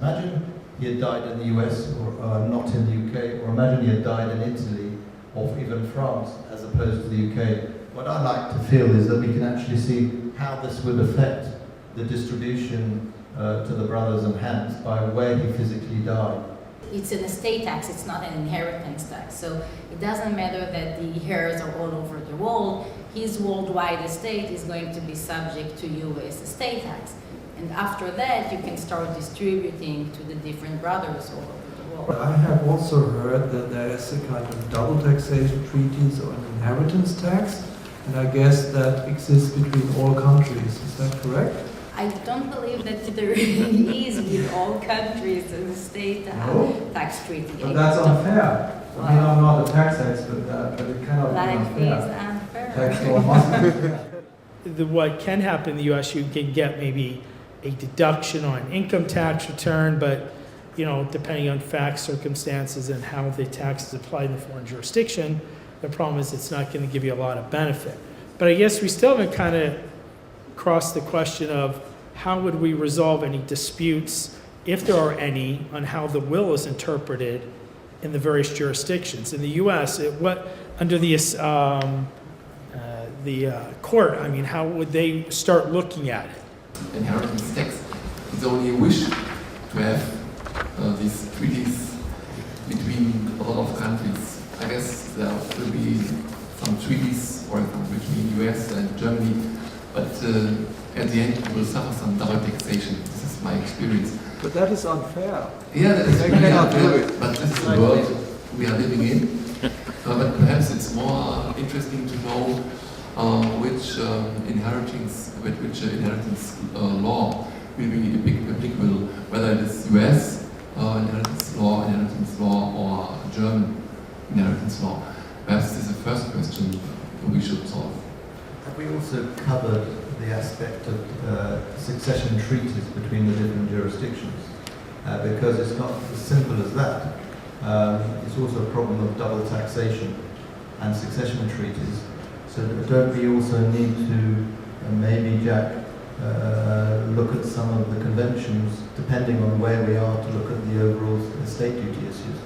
Imagine he had died in the US or not in the UK, or imagine he had died in Italy or even France as opposed to the UK. What I like to feel is that we can actually see how this would affect the distribution to the brothers and Hans by where he physically died. It's an estate tax, it's not an inheritance tax. So it doesn't matter that the heirs are all over the world. His worldwide estate is going to be subject to US estate tax. And after that, you can start distributing to the different brothers all over the world. I have also heard that there is a kind of double taxation treaties or an inheritance tax, and I guess that exists between all countries. Is that correct? I don't believe that there is with all countries an estate tax treaty. But that's unfair. I mean, I'm not a tax expert, but it cannot be unfair. Tax law must be. What can happen in the U.S., you can get maybe a deduction on an income tax return, but depending on facts, circumstances, and how the tax is applied in a foreign jurisdiction, the problem is it's not going to give you a lot of benefit. But I guess we still haven't kind of crossed the question of how would we resolve any disputes, if there are any, on how the will is interpreted in the various jurisdictions. In the U.S., under the court, I mean, how would they start looking at it? Inheritance tax is only a wish to have these treaties between a lot of countries. I guess there will be some treaties, for example, between US and Germany, but at the end we will suffer some double taxation. This is my experience. But that is unfair. Yeah, that is They really cannot do unfair, it. but this is the world we are living in. But perhaps it's more interesting to know which inheritance law will be applicable, whether it is US inheritance law, or German inheritance law. Perhaps this is the first question we should solve. Have we also covered the aspect of succession treaties between the different jurisdictions? Because it's not as simple as that. It's also a problem of double taxation and succession treaties. So don't we also need to, maybe, Jack, look at some of the conventions, depending on where we are, to look at the overall estate duty issues?